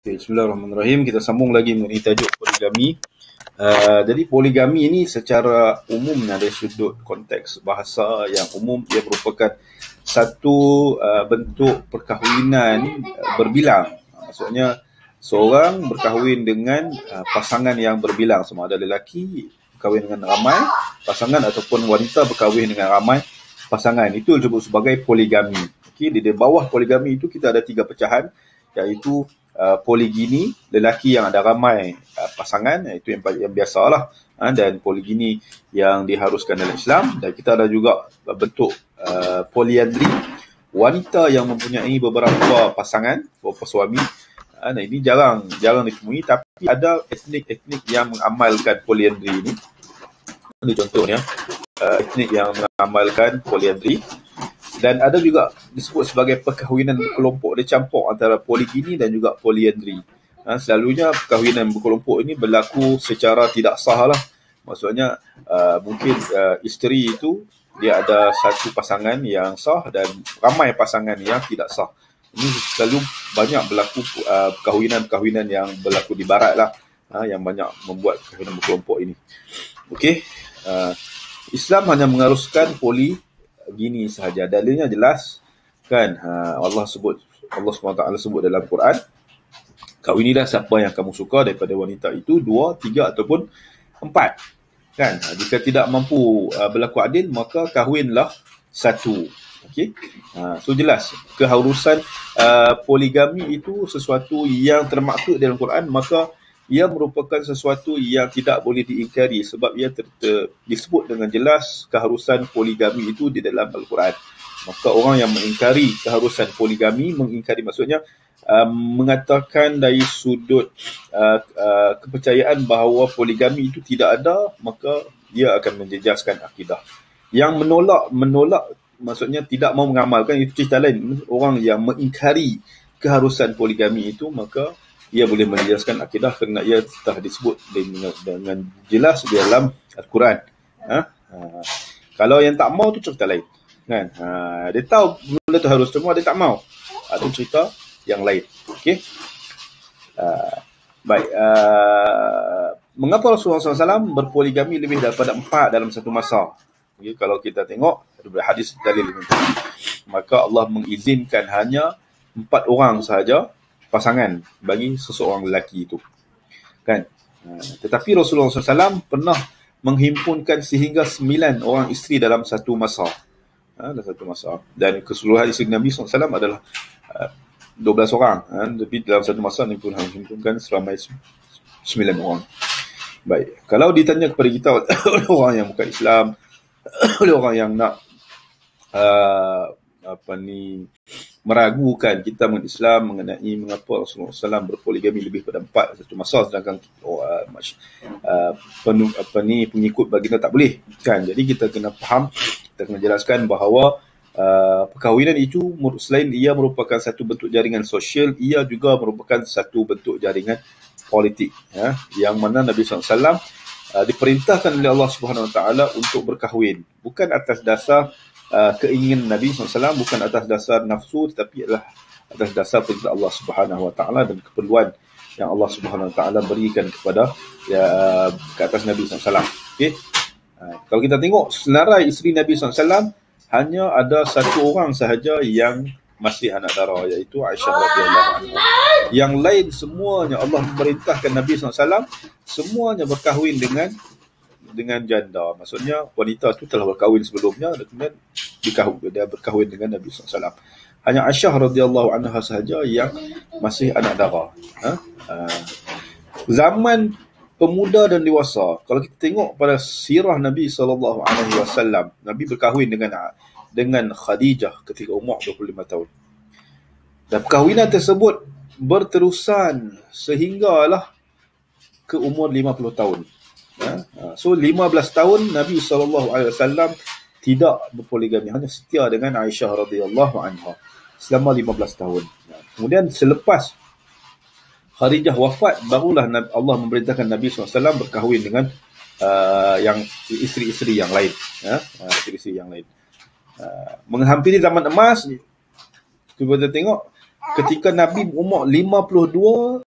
Okay, bismillahirrahmanirrahim. Kita sambung lagi mengenai tajuk poligami. Jadi poligami ini secara umum dari sudut konteks bahasa yang umum, ia merupakan satu bentuk perkahwinan berbilang. Maksudnya seorang berkahwin dengan pasangan yang berbilang, sama ada lelaki berkahwin dengan ramai pasangan ataupun wanita berkahwin dengan ramai pasangan. Itu disebut sebagai poligami. Okay, di bawah poligami itu kita ada 3 pecahan, iaitu poligini, lelaki yang ada ramai pasangan, itu yang biasalah, dan poligini yang diharuskan dalam Islam. Dan kita ada juga bentuk poliandri, wanita yang mempunyai beberapa pasangan, beberapa suami. Dan ini jarang ditemui, tapi ada etnik-etnik yang mengamalkan poliandri ini. Ini contohnya etnik yang mengamalkan poliandri. Dan ada juga disebut sebagai perkahwinan berkelompok. Dia campur antara poligini dan juga poliandri. Selalunya perkahwinan berkelompok ini berlaku secara tidak sah lah. Maksudnya mungkin isteri itu dia ada satu pasangan yang sah dan ramai pasangan yang tidak sah. Ini selalu banyak berlaku perkahwinan-perkahwinan yang berlaku di barat lah, yang banyak membuat perkahwinan berkelompok ini. Okey, Islam hanya mengharuskan poligini sahaja. Dalilnya jelas kan, Allah SWT sebut dalam Quran, kahwinilah siapa yang kamu suka daripada wanita itu, 2, 3 ataupun 4 kan. Jika tidak mampu berlaku adil, maka kahwinlah 1. Okey, so jelas keharusan poligami itu sesuatu yang termaktub dalam Quran, maka ia merupakan sesuatu yang tidak boleh diingkari sebab ia disebut dengan jelas keharusan poligami itu di dalam Al-Quran. Maka orang yang mengingkari keharusan poligami, mengingkari maksudnya mengatakan dari sudut kepercayaan bahawa poligami itu tidak ada, maka dia akan menjejaskan akidah. Yang menolak maksudnya tidak mau mengamalkan, itu cerita lain. Orang yang mengingkari keharusan poligami itu, maka ia boleh menjelaskan akidah kerana ia telah disebut dengan jelas di dalam Al-Quran. Kalau yang tak mau tu cerita lain kan. Dia tahu benda tu harus, semua dia tak mau, ada cerita yang lain. Okey. Baik, mengapa Rasulullah SAW berpoligami lebih daripada 4 dalam satu masa? Okay, kalau kita tengok ada hadis dalil ini, maka Allah mengizinkan hanya 4 orang sahaja pasangan bagi seseorang lelaki itu kan. Tetapi Rasulullah SAW pernah menghimpunkan sehingga 9 orang isteri dalam satu masa, dan keseluruhan isteri Nabi SAW adalah 12 orang, tapi dalam satu masa Nabi pun menghimpunkan seramai 9 orang. Baik, kalau ditanya kepada kita oleh orang yang bukan Islam, oleh orang yang nak meragukan kita Islam mengenai mengapa Rasulullah SAW berpoligami lebih pada 4 satu masa, sedangkan pengikut baginda tak boleh kan. Jadi kita kena faham, kita kena jelaskan bahawa perkahwinan itu selain ia merupakan satu bentuk jaringan sosial, ia juga merupakan satu bentuk jaringan politik, yang mana Nabi SAW diperintahkan oleh Allah SWT untuk berkahwin, bukan atas dasar keinginan Nabi SAW, bukan atas dasar nafsu, tetapi adalah atas dasar perintah Allah Subhanahu Wa Taala dan keperluan yang Allah Subhanahu Wa Taala berikan kepada ke atas Nabi SAW. Okay? Kalau kita tengok senarai isteri Nabi SAW, hanya ada satu orang sahaja yang masih anak dara, iaitu Aisyah radhiyallahu anha. Yang lain semuanya Allah memerintahkan Nabi SAW semuanya berkahwin dengan janda. Maksudnya wanita itu telah berkahwin sebelumnya dan kemudian dia berkahwin dengan Nabi SAW. Hanya Aisyah radhiyallahu anha sahaja yang masih anak dara. Zaman pemuda dan dewasa, kalau kita tengok pada sirah Nabi SAW, Nabi berkahwin dengan Khadijah ketika umur 25 tahun. Dan perkahwinan tersebut berterusan sehinggalah ke umur 50 tahun. So 15 tahun Nabi SAW tidak berpoligami, hanya setia dengan Aisyah radhiyallahu anha selama 15 tahun. Kemudian selepas Khadijah wafat, barulah Allah memerintahkan Nabi SAW berkahwin dengan yang isteri-isteri yang lain, isteri-isteri yang lain. Menghampiri zaman emas, kita tengok ketika Nabi umur 52